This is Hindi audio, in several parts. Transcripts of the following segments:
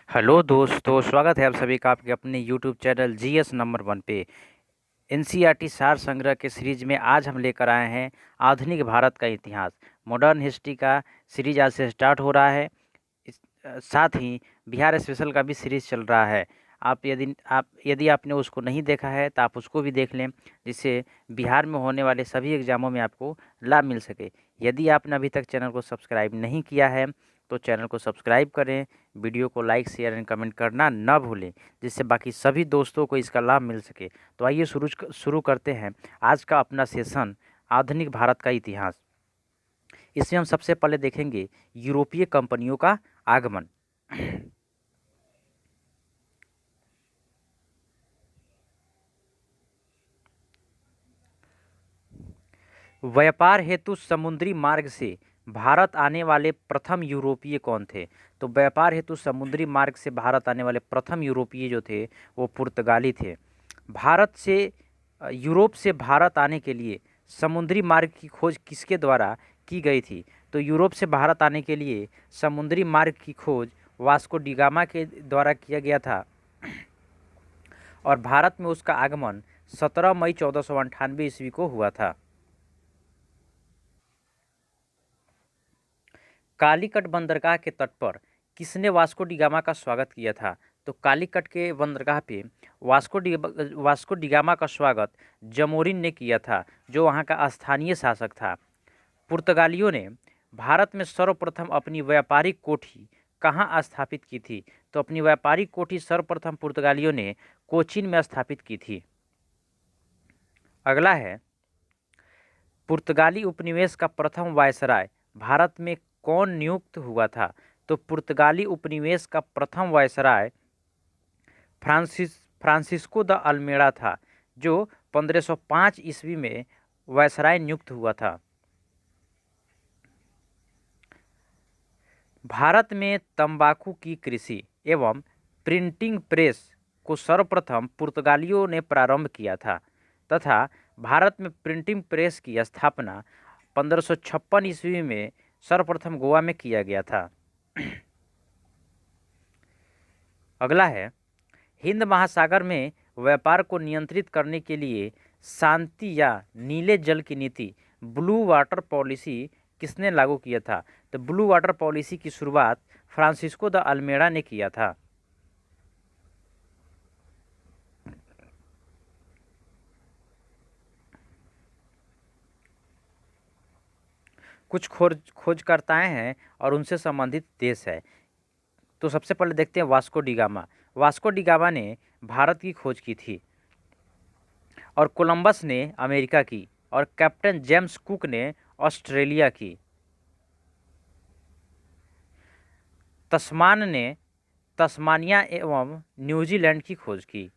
हेलो दोस्तों, स्वागत है आप सभी का आपके अपने YouTube channel GS number one पे। एनसीईआरटी सार संग्रह के सीरीज में आज हम लेकर आए हैं आधुनिक भारत का इतिहास। मॉडर्न हिस्ट्री का सीरीज आज से स्टार्ट हो रहा है। साथ ही बिहार स्पेशल का भी सीरीज चल रहा है। यदि आपने उसको नहीं देखा है तो आप उसको भी देख लें, जिससे बिहार में होने वाले सभी एग्जामों में आपको लाभ मिल सके। यदि आपने अभी तक चैनल को सब्सक्राइब नहीं किया है तो चैनल को सब्सक्राइब करें, वीडियो को लाइक शेयर एंड कमेंट करना ना भूलें, जिससे बाकी सभी दोस्तों को इसका लाभ मिल सके। तो आइए शुरू करते हैं आज का अपना सेशन, आधुनिक भारत का इतिहास। इसमें हम सबसे पहले देखेंगे यूरोपीय कंपनियों का आगमन। व्यापार हेतु समुद्री मार्ग से भारत आने वाले प्रथम यूरोपीय कौन थे? तो व्यापार हेतु समुद्री मार्ग से भारत आने वाले प्रथम यूरोपीय जो थे वो पुर्तगाली थे। यूरोप से भारत आने के लिए समुद्री मार्ग की खोज किसके द्वारा की गई थी? तो यूरोप से भारत आने के लिए समुद्री मार्ग की खोज वास्को डिगामा के द्वारा किया गया था और भारत में उसका आगमन 17 मई 1498 ईस्वी को हुआ था। कालीकट बंदरगाह के तट पर किसने वास्को डिगामा का स्वागत किया था? तो कालीकट के बंदरगाह पे वास्को डिगामा का स्वागत जमोरिन ने किया था, जो वहाँ का स्थानीय शासक था। पुर्तगालियों ने भारत में सर्वप्रथम अपनी व्यापारिक कोठी कहाँ स्थापित की थी? तो अपनी व्यापारिक कोठी सर्वप्रथम पुर्तगालियों ने कोचीन में स्थापित की थी। अगला है, पुर्तगाली उपनिवेश का प्रथम वायसराय भारत में कौन नियुक्त हुआ था? तो पुर्तगाली उपनिवेश का प्रथम वायसराय फ्रांसिस्को द अल्मेड़ा था, जो 1505 ईस्वी में वायसराय नियुक्त हुआ था। भारत में तंबाकू की कृषि एवं प्रिंटिंग प्रेस को सर्वप्रथम पुर्तगालियों ने प्रारंभ किया था तथा भारत में प्रिंटिंग प्रेस की स्थापना 1556 ईस्वी में सर्वप्रथम गोवा में किया गया था। अगला है, हिंद महासागर में व्यापार को नियंत्रित करने के लिए शांति या नीले जल की नीति ब्लू वाटर पॉलिसी किसने लागू किया था? तो ब्लू वाटर पॉलिसी की शुरुआत फ्रांसिस्को द अल्मेड़ा ने किया था। कुछ खोजकर्ताएं हैं और उनसे संबंधित देश है। तो सबसे पहले देखते हैं वास्को डिगामा। वास्को डिगामा ने भारत की खोज की थी और कोलंबस ने अमेरिका की और कैप्टन जेम्स कुक ने ऑस्ट्रेलिया की। तस्मान ने तस्मानिया एवं न्यूजीलैंड की खोज की।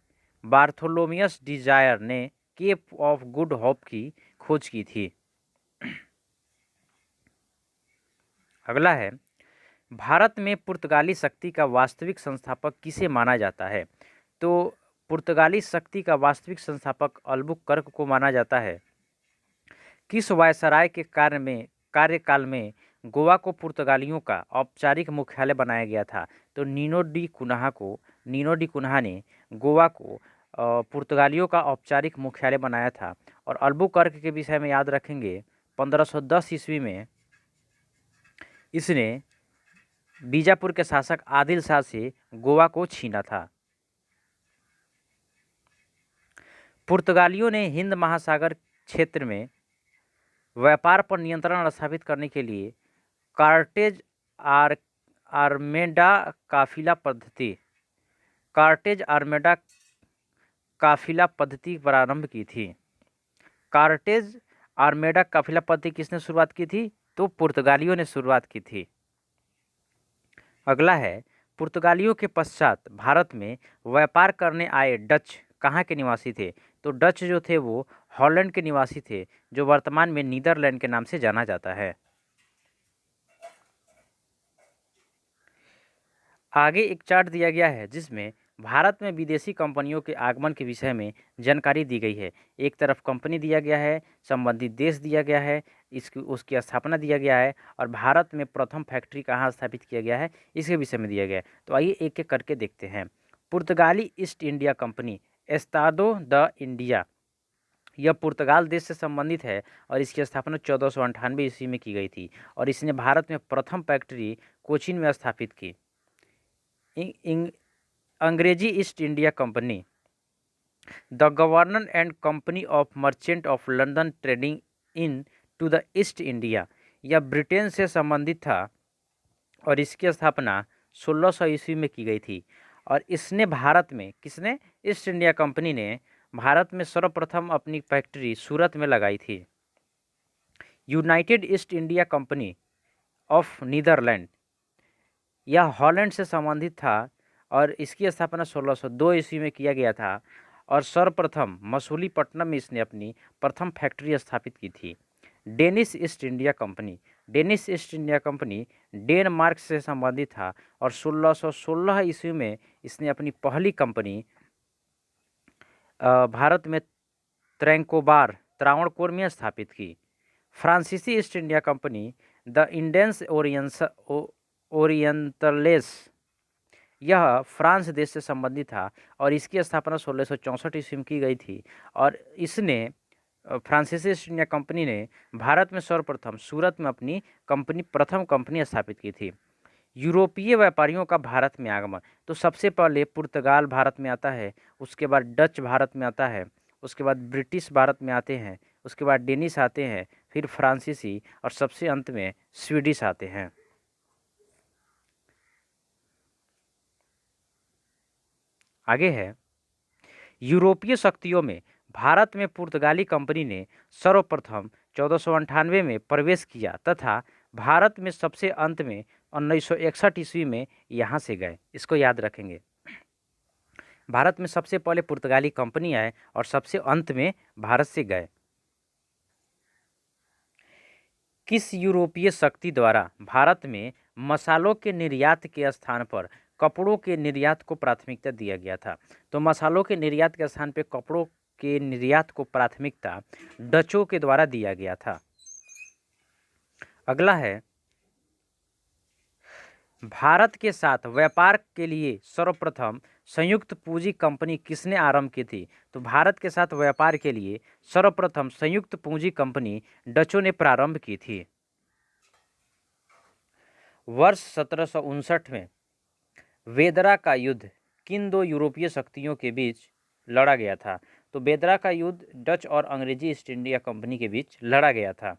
बार्थोलोमियस डिजायर ने केप ऑफ गुड होप की खोज की थी। अगला है, भारत में पुर्तगाली शक्ति का वास्तविक संस्थापक किसे माना जाता है? तो पुर्तगाली शक्ति का वास्तविक संस्थापक अल्बुकर्क को माना जाता है। किस वायसराय के कार्यकाल में गोवा को पुर्तगालियों का औपचारिक मुख्यालय बनाया गया था? तो नीनो डी कुन्हा ने गोवा को पुर्तगालियों का औपचारिक मुख्यालय बनाया था। और अल्बुकर्क के विषय में याद रखेंगे, 1510 ईस्वी में इसने बीजापुर के शासक आदिल शाह से गोवा को छीना था। पुर्तगालियों ने हिंद महासागर क्षेत्र में व्यापार पर नियंत्रण स्थापित करने के लिए कार्टेज आर्मेडा काफिला पद्धति प्रारंभ की थी। कार्टेज आर्मेडा काफिला पद्धति किसने शुरुआत की थी? तो पुर्तगालियों ने शुरुआत की थी। अगला है, पुर्तगालियों के पश्चात भारत में व्यापार करने आए डच कहाँ के निवासी थे? तो डच जो थे वो हॉलैंड के निवासी थे, जो वर्तमान में नीदरलैंड के नाम से जाना जाता है। आगे एक चार्ट दिया गया है जिसमें भारत में विदेशी कंपनियों के आगमन के विषय में जानकारी दी गई है। एक तरफ कंपनी दिया गया है, संबंधित देश दिया गया है, इसकी उसकी स्थापना दिया गया है और भारत में प्रथम फैक्ट्री कहाँ स्थापित किया गया है इसके विषय में दिया गया है। तो आइए एक एक करके देखते हैं। पुर्तगाली ईस्ट इंडिया कंपनी, एस्तादो द इंडिया, यह पुर्तगाल देश से संबंधित है और इसकी स्थापना 1498 ईस्वी में की गई थी और इसने भारत में प्रथम फैक्ट्री कोचीन में स्थापित की। अंग्रेजी East India Company, the Governor and Company of Merchant of London trading in to the East India, यह ब्रिटेन से संबंधित था और इसकी स्थापना 1600 ईस्वी में की गई थी और इसने भारत में, किसने, ईस्ट इंडिया कंपनी ने भारत में सर्वप्रथम अपनी फैक्ट्री सूरत में लगाई थी। United East India Company of Netherland, यह हॉलैंड से संबंधित था और इसकी स्थापना 1602 ईस्वी में किया गया था और सर्वप्रथम मसूलीपट्टनम में इसने अपनी प्रथम फैक्ट्री स्थापित की थी। Danish east India company, Danish east India company Denmark से संबंधित था और 1616 ईस्वी में इसने अपनी पहली कंपनी भारत में त्रावणकोर में स्थापित की। फ्रांसीसी ईस्ट इंडिया कंपनी, द इंडियंस ओरिएंटलेस, यह फ्रांस देश से संबंधित था और इसकी स्थापना 1664 ईस्वी में की गई थी और इसने फ्रांसीसी ईस्ट इंडिया कंपनी ने भारत में सर्वप्रथम सूरत में अपनी प्रथम कंपनी स्थापित की थी। यूरोपीय व्यापारियों का भारत में आगमन, तो सबसे पहले पुर्तगाल भारत में आता है, उसके बाद डच भारत में आता है, उसके बाद ब्रिटिश भारत में आते हैं, उसके बाद डेनिश आते हैं, फिर फ्रांसीसी और सबसे अंत में स्वीडिश आते हैं। आगे है, यूरोपीय शक्तियों में भारत में पुर्तगाली कंपनी ने सर्वप्रथम 1498 में प्रवेश किया तथा भारत में सबसे अंत में 1961 ईस्वी में यहाँ से गए। इसको याद रखेंगे, भारत में सबसे पहले पुर्तगाली कंपनी आए और सबसे अंत में भारत से गए। किस यूरोपीय शक्ति द्वारा भारत में मसालों के निर्यात के स्थान पर कपड़ों के निर्यात को प्राथमिकता दिया गया था? तो मसालों के निर्यात के स्थान पर कपड़ों के निर्यात को प्राथमिकता डचों के द्वारा दिया गया था। अगला है, भारत के साथ व्यापार के लिए सर्वप्रथम संयुक्त पूंजी कंपनी किसने आरंभ की थी? तो भारत के साथ व्यापार के लिए सर्वप्रथम संयुक्त पूंजी कंपनी डचों ने प्रारंभ की थी। वर्ष 1759 में वेदरा का युद्ध किन दो यूरोपीय शक्तियों के बीच लड़ा गया था? तो वेदरा का युद्ध डच और अंग्रेजी ईस्ट इंडिया कंपनी के बीच लड़ा गया था।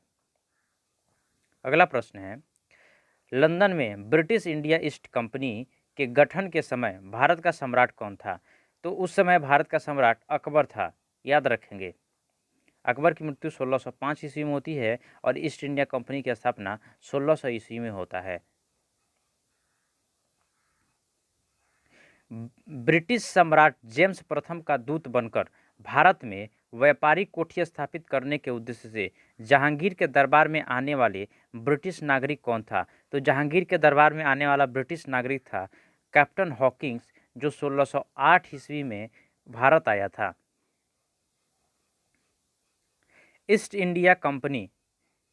अगला प्रश्न है, लंदन में ब्रिटिश इंडिया ईस्ट कंपनी के गठन के समय भारत का सम्राट कौन था? तो उस समय भारत का सम्राट अकबर था, याद रखेंगे। अकबर की मृत्यु 1605 ईस्वी में होती है और ईस्ट इंडिया कंपनी की स्थापना 1600 ईस्वी में होता है। ब्रिटिश सम्राट जेम्स प्रथम का दूत बनकर भारत में व्यापारिक कोठी स्थापित करने के उद्देश्य से जहांगीर के दरबार में आने वाले ब्रिटिश नागरिक कौन था? तो जहांगीर के दरबार में आने वाला ब्रिटिश नागरिक था कैप्टन हॉकिंस, जो 1608 ईस्वी में भारत आया था। ईस्ट इंडिया कंपनी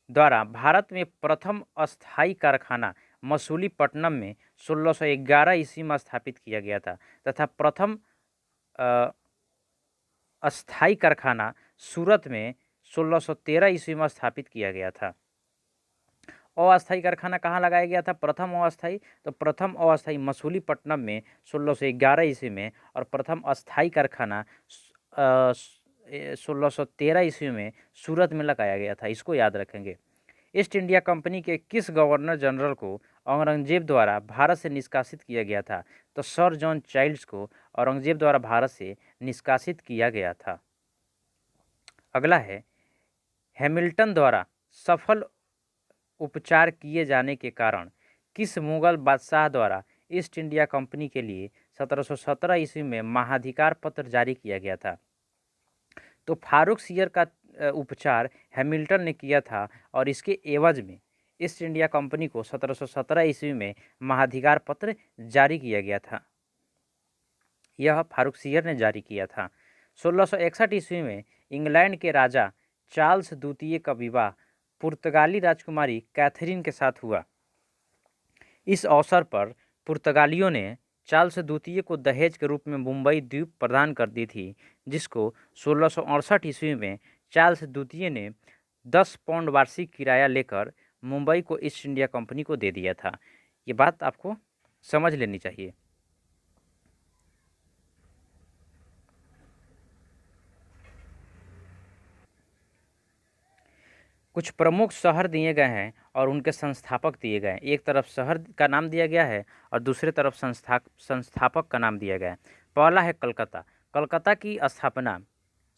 द्वारा भारत में प्रथम अस्थायी कारखाना मसूलीपट्टनम में 1611 ईस्वी में स्थापित किया गया था तथा प्रथम अस्थायी कारखाना सूरत में 1613 ईस्वी में स्थापित किया गया था। अस्थायी कारखाना कहाँ लगाया गया था? प्रथम अस्थायी, तो प्रथम अस्थायी मसूलीपट्टनम में 1611 ईस्वी में और प्रथम अस्थायी कारखाना 1613 ईस्वी में सूरत में लगाया गया था। इसको याद रखेंगे। ईस्ट इंडिया कंपनी के किस गवर्नर जनरल को औरंगजेब द्वारा भारत से निष्कासित किया गया था? तो सर जॉन चाइल्ड्स को औरंगजेब द्वारा भारत से निष्कासित किया गया था। अगला है, हैमिल्टन द्वारा सफल उपचार किए जाने के कारण किस मुगल बादशाह द्वारा ईस्ट इंडिया कंपनी के लिए 1717 ईस्वी में महाधिकार पत्र जारी किया गया था? तो फारूक सियर का उपचार हैमिल्टन ने किया था और इसके एवज में ईस्ट इंडिया कंपनी को 1717 ईस्वी में महाधिकार पत्र जारी किया गया था। यह फारुखसियर ने जारी किया था। 1661 ईस्वी में इंग्लैंड के राजा चार्ल्स द्वितीय का विवाह पुर्तगाली राजकुमारी कैथरीन के साथ हुआ। इस अवसर पर पुर्तगालियों ने चार्ल्स द्वितीय को दहेज के रूप में मुंबई द्वीप प्रदान कर दी थी, जिसको 1668 ईस्वी में चार्ल्स द्वितीय ने 10 पाउंड वार्षिक किराया लेकर मुंबई को ईस्ट इंडिया कंपनी को दे दिया था। ये बात आपको समझ लेनी चाहिए। कुछ प्रमुख शहर दिए गए हैं और उनके संस्थापक दिए गए हैं। एक तरफ शहर का नाम दिया गया है और दूसरे तरफ संस्थापक का नाम दिया गया है। पहला है कलकत्ता। कलकत्ता की स्थापना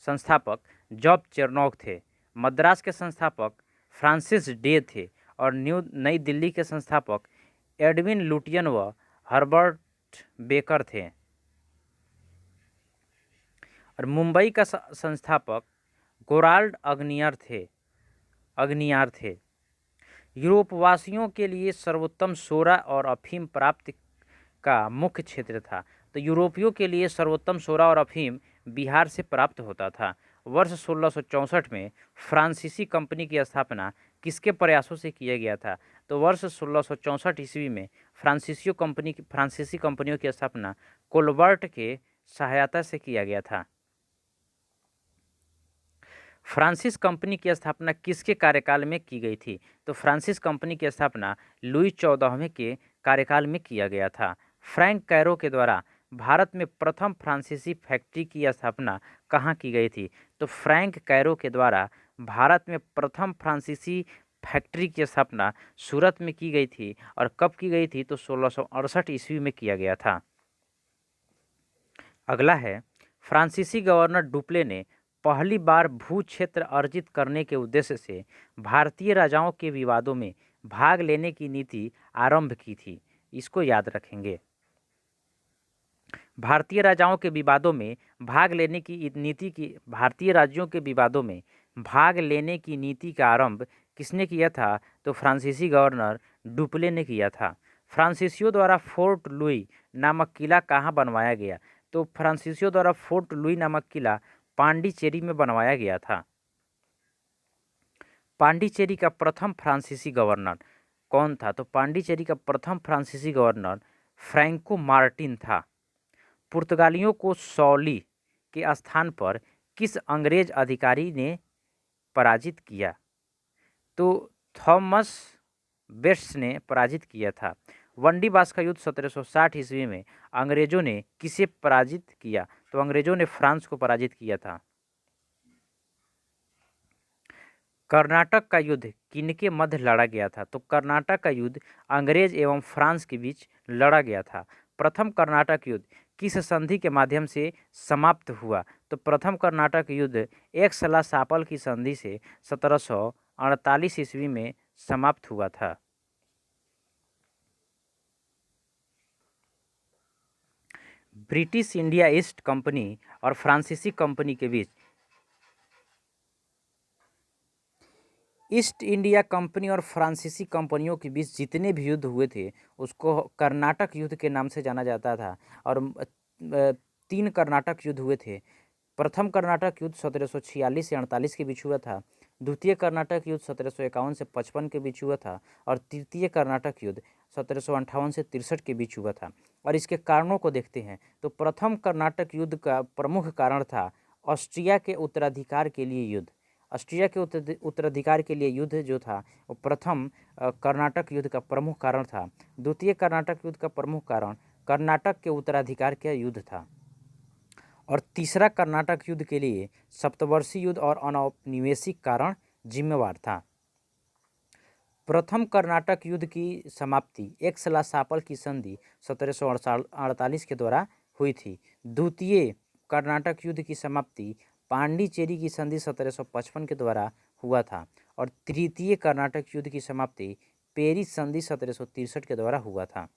संस्थापक जॉब चेरनॉक थे। मद्रास के संस्थापक फ्रांसिस डे थे और नई दिल्ली के संस्थापक एडविन लुटियन व हर्बर्ट बेकर थे। और मुंबई का संस्थापक गोराल्ड अग्नियार थे। यूरोपवासियों के लिए सर्वोत्तम सोरा और अफीम प्राप्ति का मुख्य क्षेत्र था। तो यूरोपियों के लिए सर्वोत्तम सोरा और अफीम बिहार से प्राप्त होता था। वर्ष 1664 में फ्रांसीसी कंपनी की स्थापना किसके प्रयासों से किया गया था? तो वर्ष 1664 ईस्वी में फ्रांसीसी कंपनियों की स्थापना कोलबर्ट के सहायता से किया गया था। फ्रांसिस कंपनी की स्थापना किसके कार्यकाल में की गई थी? तो फ्रांसिस कंपनी की स्थापना लुई 14वें के कार्यकाल में किया गया था। फ्रैंक कैरो के द्वारा भारत में प्रथम फ्रांसीसी फैक्ट्री की स्थापना कहाँ की गई थी? तो फ्रैंक कैरो के द्वारा भारत में प्रथम फ्रांसीसी फैक्ट्री की स्थापना सूरत में की गई थी। और कब की गई थी? तो 1668 ईस्वी में किया गया था। अगला है, फ्रांसीसी गवर्नर डुप्ले ने पहली बार भू क्षेत्र अर्जित करने के उद्देश्य से भारतीय राजाओं के विवादों में भाग लेने की नीति आरंभ की थी। इसको याद रखेंगे। भारतीय राज्यों के विवादों में भाग लेने की नीति का आरंभ किसने किया था? तो फ्रांसीसी गवर्नर डुप्ले ने किया था। फ्रांसीसियों द्वारा फोर्ट लुई नामक किला कहाँ बनवाया गया? तो फ्रांसीसियों द्वारा फोर्ट लुई नामक किला पांडिचेरी में बनवाया गया था। पांडिचेरी का प्रथम फ्रांसीसी गवर्नर कौन था? तो पांडिचेरी का प्रथम फ्रांसीसी गवर्नर फ्रैंको मार्टिन था। पुर्तगालियों को सौली के स्थान पर किस अंग्रेज अधिकारी ने पराजित किया? तो थॉमस बेट्स ने पराजित किया था। वंडीबास का युद्ध 1760 ईस्वी में अंग्रेजों ने किसे पराजित किया? तो अंग्रेजों ने फ्रांस को पराजित किया था। कर्नाटक का युद्ध किनके मध्य लड़ा गया था? तो कर्नाटक का युद्ध अंग्रेज एवं फ्रांस के बीच लड़ा गया था। प्रथम कर्नाटक युद्ध किस संधि के माध्यम से समाप्त हुआ? तो प्रथम कर्नाटक युद्ध एक्सलासापल की संधि से 1748 ईस्वी में समाप्त हुआ था। ब्रिटिश इंडिया ईस्ट कंपनी और फ्रांसीसी कंपनी के बीच ईस्ट इंडिया कंपनी और फ्रांसीसी कंपनियों के बीच जितने भी युद्ध हुए थे उसको कर्नाटक युद्ध के नाम से जाना जाता था। और 3 कर्नाटक युद्ध हुए थे। प्रथम कर्नाटक युद्ध 1746 से 48 के बीच हुआ था। द्वितीय कर्नाटक युद्ध 1751 से 55 के बीच हुआ था। और तृतीय कर्नाटक युद्ध 1758 से 63 के बीच हुआ था। और इसके कारणों को देखते हैं। तो प्रथम कर्नाटक युद्ध का प्रमुख कारण था ऑस्ट्रिया के उत्तराधिकार के लिए युद्ध। ऑस्ट्रिया के उत्तराधिकार के लिए युद्ध जो था वो प्रथम कर्नाटक युद्ध का प्रमुख कारण था। द्वितीय कर्नाटक युद्ध का प्रमुख कारण कर्नाटक के उत्तराधिकार का युद्ध था। और तीसरा कर्नाटक युद्ध के लिए सप्तवर्षीय युद्ध और अनौपनिवेशिक कारण जिम्मेवार था। प्रथम कर्नाटक युद्ध की समाप्ति एक्सलासापल की संधि 1748 के द्वारा हुई थी। द्वितीय कर्नाटक युद्ध की समाप्ति पांडिचेरी की संधि 1755 के द्वारा हुआ था। और तृतीय कर्नाटक युद्ध की समाप्ति पेरिस संधि 1763 के द्वारा हुआ था।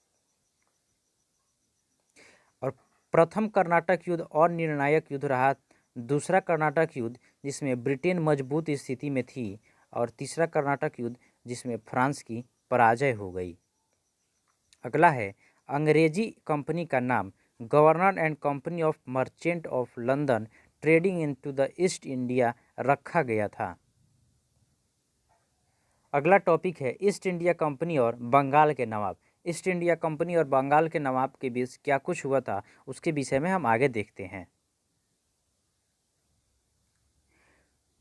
और प्रथम कर्नाटक युद्ध और निर्णायक युद्ध रहा। दूसरा कर्नाटक युद्ध जिसमें ब्रिटेन मजबूत स्थिति में थी। और तीसरा कर्नाटक युद्ध जिसमें फ्रांस की पराजय हो गई। अगला है, अंग्रेजी कंपनी का नाम governor and Company of Merchant of London trading into the East India रखा गया था। अगला टॉपिक है ईस्ट इंडिया कंपनी और बंगाल के नवाब। ईस्ट इंडिया कंपनी और बंगाल के नवाब के बीच क्या कुछ हुआ था, उसके विषय में हम आगे देखते हैं।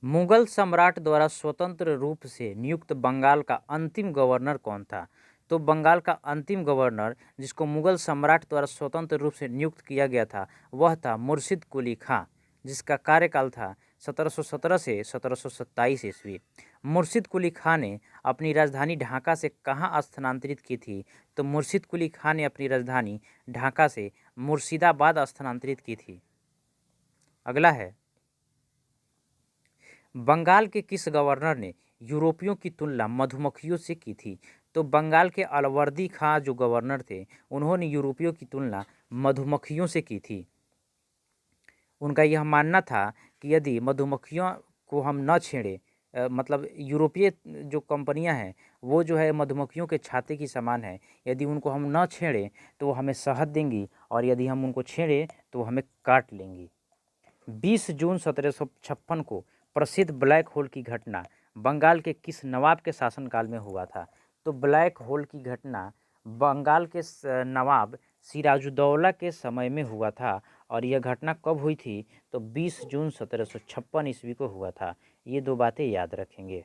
मुगल सम्राट द्वारा स्वतंत्र रूप से नियुक्त बंगाल का अंतिम गवर्नर कौन था? तो बंगाल का अंतिम गवर्नर जिसको मुगल सम्राट द्वारा स्वतंत्र रूप से नियुक्त किया गया था वह था मुर्शिद कुली खां, जिसका कार्यकाल था 1717 से 1727 ईस्वी। मुर्शिद कुली खां ने अपनी राजधानी ढाका से कहाँ स्थानांतरित की थी? तो मुर्शिद कुली खां ने अपनी राजधानी ढाका से मुर्शिदाबाद स्थानांतरित की थी। अगला है बंगाल के किस गवर्नर ने यूरोपियों की तुलना मधुमक्खियों से की थी? तो बंगाल के अलवर्दी खां जो गवर्नर थे उन्होंने यूरोपियों की तुलना मधुमक्खियों से की थी। उनका यह मानना था कि यदि मधुमक्खियों को हम न छेड़ें, मतलब यूरोपीय जो कंपनियां हैं वो जो है मधुमक्खियों के छाते की समान है, यदि उनको हम न छेड़ें तो वो हमें शहद देंगी और यदि हम उनको छेड़ें तो वो हमें काट लेंगी। 20 जून 1756 को प्रसिद्ध ब्लैक होल की घटना बंगाल के किस नवाब के शासनकाल में हुआ था? तो ब्लैक होल की घटना बंगाल के नवाब सिराजुद्दौला के समय में हुआ था और यह घटना कब हुई थी? तो 20 जून 1756 ईस्वी को हुआ था। ये दो बातें याद रखेंगे।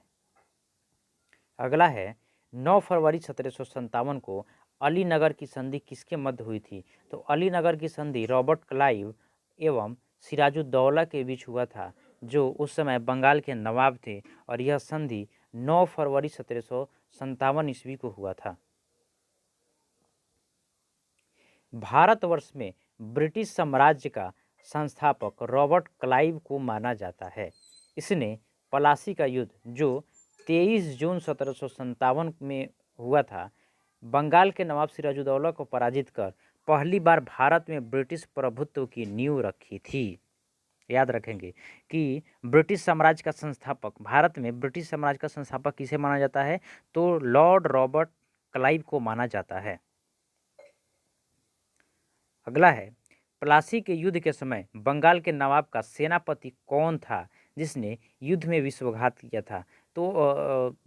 अगला है 9 फरवरी 1757 को अलीनगर की संधि किसके मध्य हुई थी? तो अलीनगर की संधि रॉबर्ट क्लाइव एवं सिराजुद्दौला के बीच हुआ था, जो उस समय बंगाल के नवाब थे और यह संधि 9 फरवरी 1757 ईस्वी को हुआ था। भारतवर्ष में ब्रिटिश साम्राज्य का संस्थापक रॉबर्ट क्लाइव को माना जाता है। इसने प्लासी का युद्ध जो 23 जून 1757 में हुआ था, बंगाल के नवाब सिराजुद्दौला को पराजित कर पहली बार भारत में ब्रिटिश प्रभुत्व की नींव रखी थी। याद रखेंगे कि ब्रिटिश साम्राज्य का संस्थापक, भारत में ब्रिटिश साम्राज्य का संस्थापक किसे माना जाता है? तो लॉर्ड रॉबर्ट क्लाइव को माना जाता है। अगला है प्लासी के युद्ध के समय बंगाल के नवाब का सेनापति कौन था जिसने युद्ध में विश्वासघात किया था? तो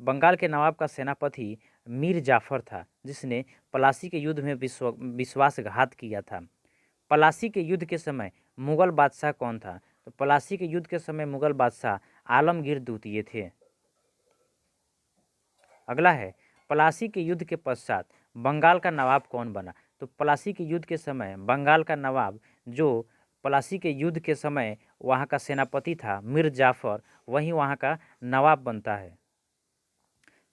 बंगाल के नवाब का सेनापति मीर जाफर था, जिसने प्लासी के युद्ध में विश्वासघात किया था। प्लासी के युद्ध के समय मुगल बादशाह कौन था? तो प्लासी के युद्ध के समय मुगल बादशाह आलमगीर द्वितीय थे। अगला है प्लासी के युद्ध के पश्चात बंगाल का नवाब कौन बना? तो प्लासी के युद्ध के समय बंगाल का नवाब, जो प्लासी के युद्ध के समय वहाँ का सेनापति था मीर जाफर, वही वहाँ का नवाब बनता है।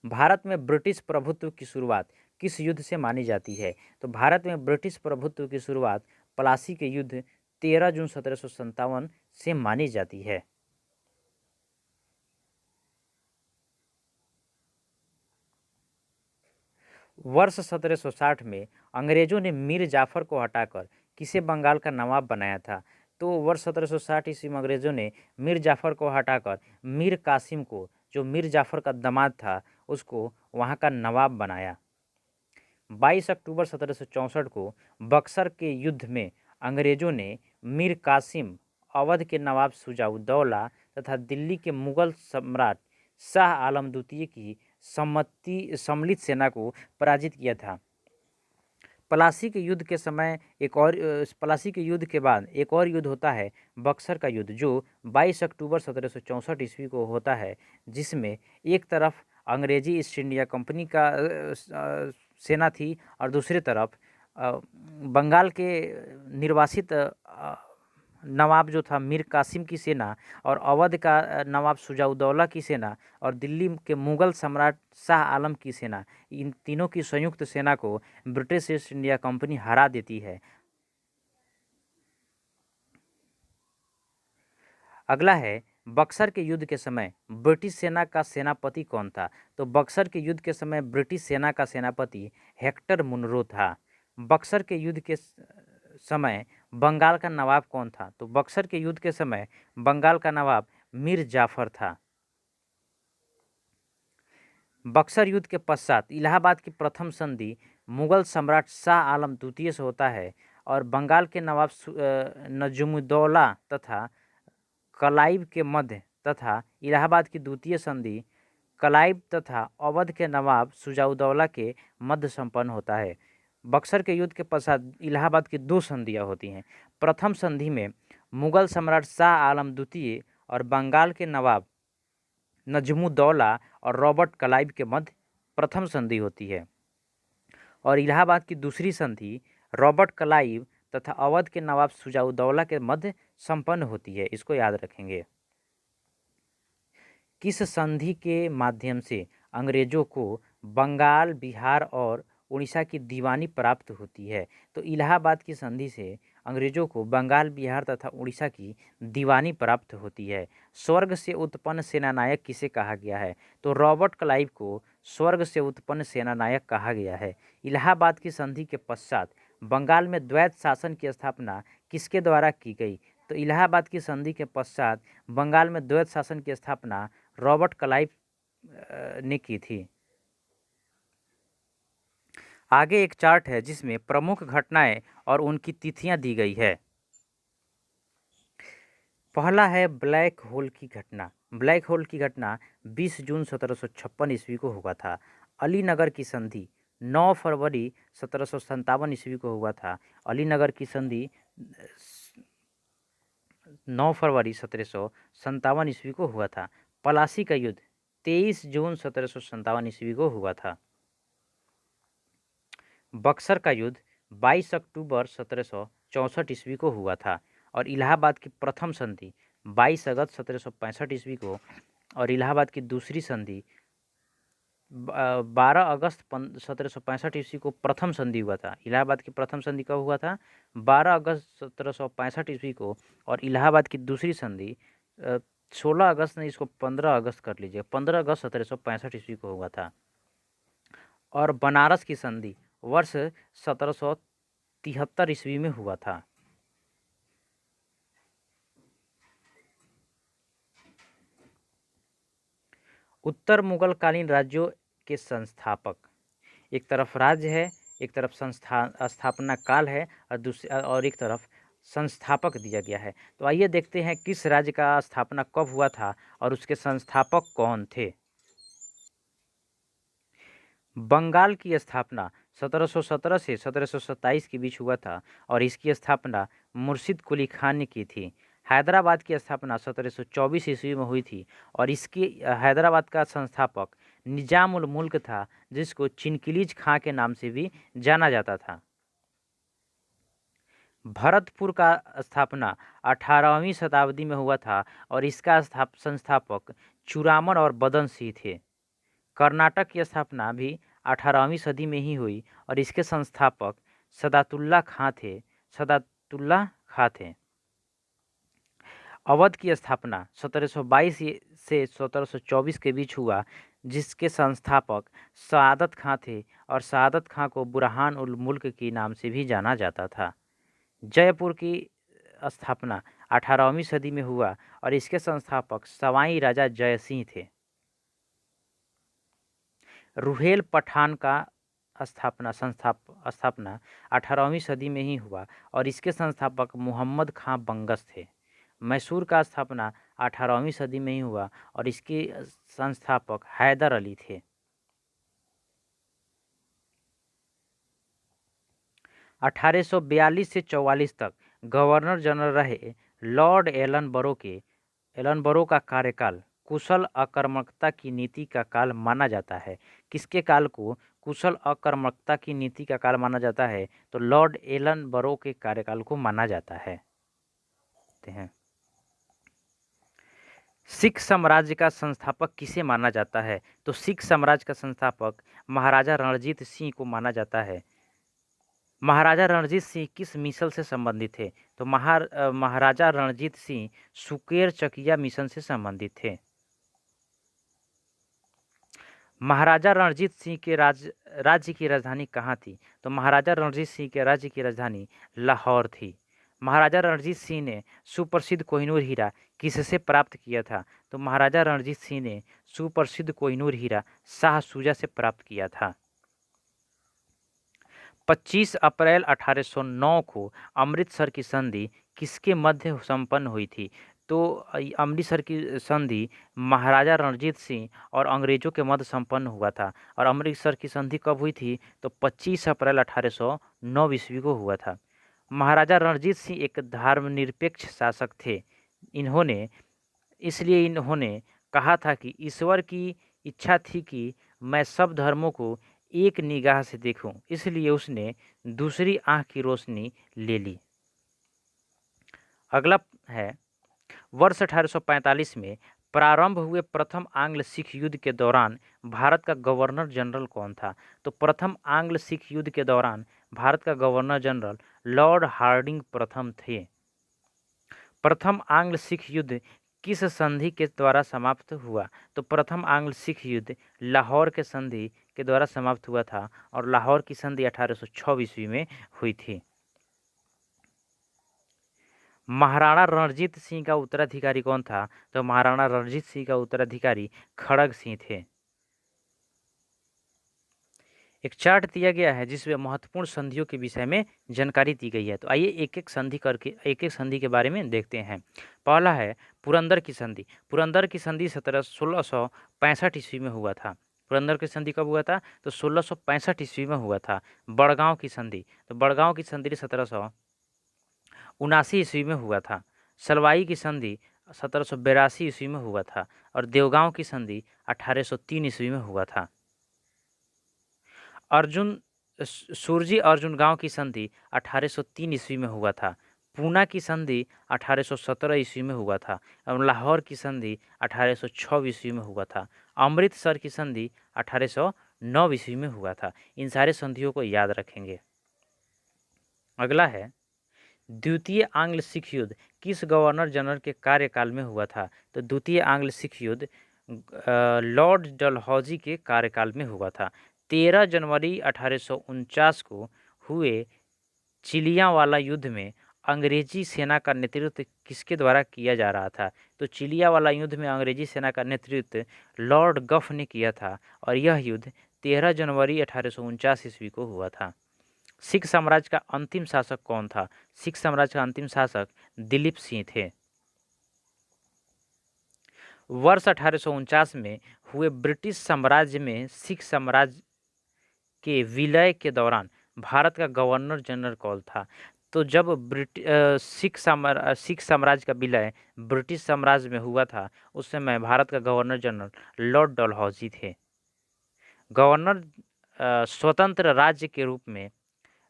भारत में ब्रिटिश प्रभुत्व की शुरुआत किस युद्ध से मानी जाती है? तो भारत में ब्रिटिश प्रभुत्व की शुरुआत प्लासी के युद्ध 13 जून 1757 से मानी जाती है। वर्ष 1760 में अंग्रेजों ने मीर जाफर को हटाकर किसे बंगाल का नवाब बनाया था? तो वर्ष 1760 ईस्वी में अंग्रेजों ने मीर जाफर को हटाकर मीर कासिम को, जो मीर जाफर का दामाद था, उसको वहाँ का नवाब बनाया। 22 अक्टूबर 1764 को बक्सर के युद्ध में अंग्रेजों ने मीर कासिम, अवध के नवाब शुजाउद्दौला तथा दिल्ली के मुगल सम्राट शाह आलम द्वितीय की सम्मिलित सेना को पराजित किया था। प्लासी के युद्ध के समय प्लासी के युद्ध के बाद एक और युद्ध होता है बक्सर का युद्ध, जो 22 अक्टूबर 1764 ईस्वी को होता है, जिसमें एक तरफ अंग्रेजी ईस्ट इंडिया कंपनी का सेना थी और दूसरी तरफ बंगाल के निर्वासित नवाब जो था मीर कासिम की सेना और अवध का नवाब शुजाउद्दौला की सेना और दिल्ली के मुगल सम्राट शाह आलम की सेना, इन तीनों की संयुक्त सेना को ब्रिटिश ईस्ट इंडिया कंपनी हरा देती है। अगला है बक्सर के युद्ध के समय ब्रिटिश सेना का सेनापति कौन था? तो बक्सर के युद्ध के समय ब्रिटिश सेना का सेनापति हेक्टर मुनरो था। बक्सर के युद्ध के समय बंगाल का नवाब कौन था? तो बक्सर के युद्ध के समय बंगाल का नवाब मीर जाफर था। बक्सर युद्ध के पश्चात इलाहाबाद की प्रथम संधि मुगल सम्राट शाह आलम द्वितीय से होता है और बंगाल के नवाब नजमुद्दौला तथा कलाइब के मध्य तथा इलाहाबाद की द्वितीय संधि कलाइब तथा अवध के नवाब शुजाउद्दौला के मध्य संपन्न होता है। बक्सर के युद्ध के पश्चात इलाहाबाद की दो संधियां होती हैं। प्रथम संधि में मुगल सम्राट शाह आलम द्वितीय और बंगाल के नवाब नजमुद्दौला और रॉबर्ट क्लाइव के मध्य प्रथम संधि होती है और इलाहाबाद की दूसरी संधि रॉबर्ट क्लाइव तथा अवध के नवाब शुजाउद्दौला के मध्य संपन्न होती है। इसको याद रखेंगे। किस संधि के माध्यम से अंग्रेजों को बंगाल, बिहार और उड़ीसा की दीवानी प्राप्त होती है? तो इलाहाबाद की संधि से अंग्रेजों को बंगाल, बिहार तथा उड़ीसा की दीवानी प्राप्त होती है। स्वर्ग से उत्पन्न सेनानायक किसे कहा गया है? तो रॉबर्ट क्लाइव को स्वर्ग से उत्पन्न सेनानायक कहा गया है। इलाहाबाद की संधि के पश्चात बंगाल में द्वैत शासन की स्थापना किसके द्वारा की गई? तो इलाहाबाद की संधि के पश्चात बंगाल में द्वैत शासन की स्थापना रॉबर्ट क्लाइव ने की थी। आगे एक चार्ट है जिसमें प्रमुख घटनाएं और उनकी तिथियां दी गई है। पहला है ब्लैक होल की घटना। ब्लैक होल की घटना 20 जून 1756 ईस्वी को हुआ था। अलीनगर की संधि 9 फरवरी 1757 ईस्वी को हुआ था। अलीनगर की संधि 9 फरवरी 1757 ईस्वी को हुआ था। पलासी का युद्ध 23 जून 1757 ईस्वी को हुआ था। बक्सर का युद्ध 22 अक्टूबर 1764 ईस्वी को हुआ था और इलाहाबाद की प्रथम संधि 22 अगस्त 1765 ईस्वी को और इलाहाबाद की दूसरी संधि 12 अगस्त 1765 ईस्वी को प्रथम संधि हुआ था। इलाहाबाद की प्रथम संधि कब हुआ था? 12 अगस्त 1765 ईस्वी को और इलाहाबाद की दूसरी संधि 16 अगस्त नहीं, इसको 15 अगस्त कर लीजिए, 15 अगस्त 1765 ईस्वी को हुआ था। और बनारस की संधि वर्ष 1773 ईस्वी में हुआ था। उत्तर मुगल कालीन राज्यों के संस्थापक, एक तरफ राज्य है, एक तरफ स्थापना काल है और एक तरफ संस्थापक दिया गया है। तो आइए देखते हैं किस राज्य का स्थापना कब हुआ था और उसके संस्थापक कौन थे। बंगाल की स्थापना 1717 से 1727 के बीच हुआ था और इसकी स्थापना मुर्शिद कुली खान ने की थी। हैदराबाद की स्थापना 1724 ईस्वी में हुई थी और इसकी हैदराबाद का संस्थापक निजाम उल मुल्क था, जिसको चिनकिलीज खां के नाम से भी जाना जाता था। भरतपुर का स्थापना 18वीं शताब्दी में हुआ था और इसका संस्थापक चूड़ामन और बदन सिंह थे। कर्नाटक की स्थापना भी 18वीं सदी में ही हुई और इसके संस्थापक सदातुल्ला खां थे। अवध की स्थापना 1722 से 1724 के बीच हुआ, जिसके संस्थापक सआदत खां थे और सआदत खां को बुरहान उल मुल्क के नाम से भी जाना जाता था। जयपुर की स्थापना 18वीं सदी में हुआ और इसके संस्थापक सवाई राजा जयसिंह थे। रुहेल पठान का स्थापना 18वीं सदी में ही हुआ और इसके संस्थापक मोहम्मद खां बंगस थे। मैसूर का स्थापना 18वीं सदी में ही हुआ और इसके संस्थापक हैदर अली थे। 1842 से 44 तक गवर्नर जनरल रहे लॉर्ड एलनबरो का कार्यकाल कुशल आक्रामकता की नीति का काल माना जाता है। किसके काल को कुशल आक्रामकता की नीति का काल माना जाता है? तो लॉर्ड एलनबरो के कार्यकाल को माना जाता है। सिख साम्राज्य का संस्थापक किसे माना जाता है? तो सिख साम्राज्य का संस्थापक महाराजा रणजीत सिंह को माना जाता है। महाराजा रणजीत सिंह किस मिशन से संबंधित थे? तो महाराजा रणजीत सिंह सुकेर चकिया मिशन से संबंधित थे। महाराजा रणजीत सिंह के राज्य की राजधानी कहाँ थी? तो महाराजा रणजीत सिंह के राज्य की राजधानी लाहौर थी। महाराजा रणजीत सिंह ने सुप्रसिद्ध कोहिनूर हीरा किससे प्राप्त किया था? तो महाराजा रणजीत सिंह ने सुप्रसिद्ध कोहिनूर हीरा शाह शुजा से प्राप्त किया था। 25 अप्रैल 1809 को अमृतसर की संधि किसके मध्य संपन्न हुई थी? तो अमृतसर की संधि महाराजा रणजीत सिंह और अंग्रेजों के मध्य संपन्न हुआ था। और अमृतसर की संधि कब हुई थी? तो 25 अप्रैल 1809 ईस्वी को हुआ था। महाराजा रणजीत सिंह एक धर्मनिरपेक्ष शासक थे। इन्होंने कहा था कि ईश्वर की इच्छा थी कि मैं सब धर्मों को एक निगाह से देखूं, इसलिए उसने दूसरी आंख की रोशनी ले ली। अगला है, वर्ष 1845 में प्रारंभ हुए प्रथम आंग्ल सिख युद्ध के दौरान भारत का गवर्नर जनरल कौन था? तो प्रथम आंग्ल सिख युद्ध के दौरान भारत का गवर्नर जनरल लॉर्ड हार्डिंग प्रथम थे। प्रथम आंग्ल सिख युद्ध किस संधि के द्वारा समाप्त हुआ? तो प्रथम आंग्ल सिख युद्ध लाहौर के संधि के द्वारा समाप्त हुआ था और लाहौर की संधि 1806 ईस्वी में हुई थी। महाराणा रणजीत सिंह का उत्तराधिकारी कौन था? तो महाराणा रणजीत सिंह का उत्तराधिकारी खड़ग सिंह थे। एक चार्ट दिया गया है जिसमें महत्वपूर्ण संधियों के विषय में जानकारी दी गई है। तो आइए एक एक संधि के बारे में देखते हैं। पहला है पुरंदर की संधि। पुरंदर की संधि 1665 ईस्वी में हुआ था। पुरंदर की संधि कब हुआ था? तो 1665 ईस्वी में हुआ था। बड़गांव की संधि, तो बड़गांव की संधि 1779 ईस्वी में हुआ था। सलवाई की संधि 1782 ईस्वी में हुआ था और देवगांव की संधि 1803 ईस्वी में हुआ था। सुरजी अर्जुन गांव की संधि 1803 ईस्वी में हुआ था। पूना की संधि 1817 ईस्वी में हुआ था और लाहौर की संधि 1806 ईस्वी में हुआ था। अमृतसर की संधि 1809 ईस्वी में हुआ था। इन सारे संधियों को याद रखेंगे। अगला है, द्वितीय आंग्ल सिख युद्ध किस गवर्नर जनरल के कार्यकाल में हुआ था? तो द्वितीय आंग्ल सिख युद्ध लॉर्ड डलहौजी के कार्यकाल में हुआ था। 13 जनवरी 1849 को हुए चिलियावाला युद्ध में अंग्रेजी सेना का नेतृत्व किसके द्वारा किया जा रहा था? तो चिलियावाला युद्ध में अंग्रेजी सेना का नेतृत्व लॉर्ड गफ ने किया था और यह युद्ध 13 जनवरी 1849 ईस्वी को हुआ था। सिख साम्राज्य का अंतिम शासक कौन था? सिख साम्राज्य का अंतिम शासक दिलीप सिंह थे। वर्ष 1849 में हुए ब्रिटिश साम्राज्य में सिख साम्राज्य के विलय के दौरान भारत का गवर्नर जनरल कौन था? तो जब सिख साम्राज्य का विलय ब्रिटिश साम्राज्य में हुआ था उस समय भारत का गवर्नर जनरल लॉर्ड डलहौजी थे। गवर्नर स्वतंत्र राज्य के रूप में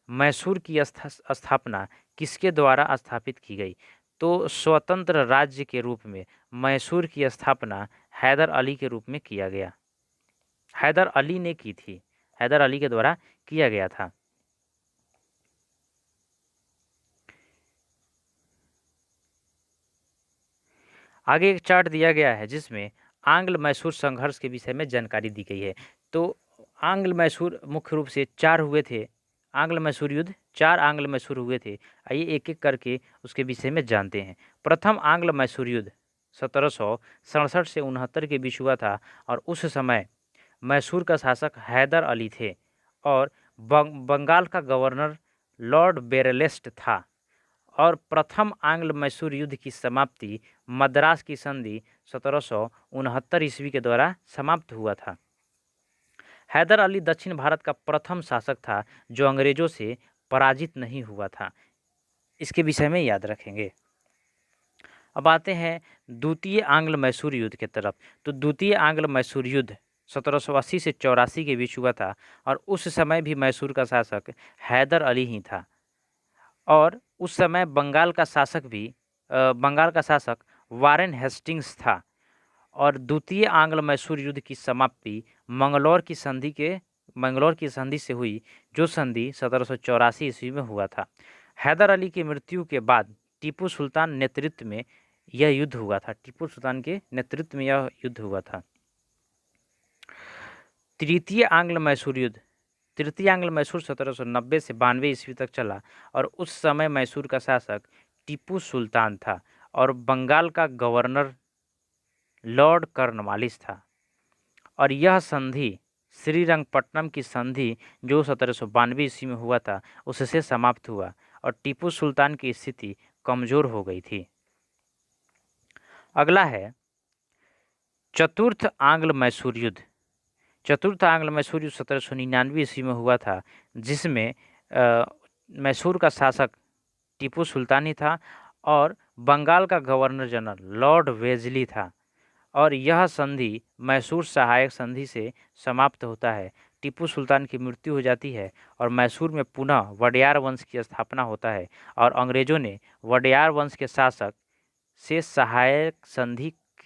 मैसूर की स्थापना किसके द्वारा स्थापित की गई? तो स्वतंत्र राज्य के रूप में मैसूर की स्थापना हैदर अली के रूप में किया गया। हैदर अली ने की थी, हैदर अली के द्वारा किया गया था। आगे एक चार्ट दिया गया है जिसमें आंग्ल मैसूर संघर्ष के विषय में जानकारी दी गई है। तो आंग्ल मैसूर मुख्य रूप से 4 हुए थे। आंग्ल मैसूर युद्ध 4 आंग्ल मैसूर हुए थे। आइए एक एक करके उसके विषय में जानते हैं। प्रथम आंग्ल मैसूर युद्ध 1767 से 69 के बीच हुआ था और उस समय मैसूर का शासक हैदर अली थे और बंगाल का गवर्नर लॉर्ड बेरलेस्ट था। और प्रथम आंग्ल मैसूर युद्ध की समाप्ति मद्रास की संधि 1769 ईस्वी के द्वारा समाप्त हुआ था। हैदर अली दक्षिण भारत का प्रथम शासक था जो अंग्रेजों से पराजित नहीं हुआ था। इसके विषय में याद रखेंगे। अब आते हैं द्वितीय आंग्ल मैसूर युद्ध की तरफ। तो द्वितीय आंग्ल मैसूर युद्ध 1780 से 84 के बीच हुआ था और उस समय भी मैसूर का शासक हैदर अली ही था और उस समय बंगाल का शासक वारेन हेस्टिंग्स था। और द्वितीय आंग्ल मैसूर युद्ध की समाप्ति मंगलौर की संधि से हुई जो संधि 1784 ईस्वी में हुआ था। हैदर अली की मृत्यु के बाद टीपू सुल्तान के नेतृत्व में यह युद्ध हुआ था। तृतीय आंग्ल मैसूर युद्ध 1790 से 92 ईस्वी तक चला और उस समय मैसूर का शासक टीपू सुल्तान था और बंगाल का गवर्नर लॉर्ड कॉर्नवालिस था। और यह संधि श्रीरंगपट्टनम की संधि जो 1792 ईस्वी में हुआ था उससे समाप्त हुआ और टीपू सुल्तान की स्थिति कमजोर हो गई थी। अगला है चतुर्थ आंग्ल मैसूर युद्ध। चतुर्थ आंग्ल मैसूर युद्ध 1799 ईस्वी में हुआ था, जिसमें मैसूर का शासक टीपू सुल्तान ही था और बंगाल का गवर्नर जनरल लॉर्ड वेजली था। और यह संधि मैसूर सहायक संधि से समाप्त होता है। टीपू सुल्तान की मृत्यु हो जाती है और मैसूर में पुनः वडियार वंश की स्थापना होता है और अंग्रेजों ने वडियार वंश के शासक से सहायक संधि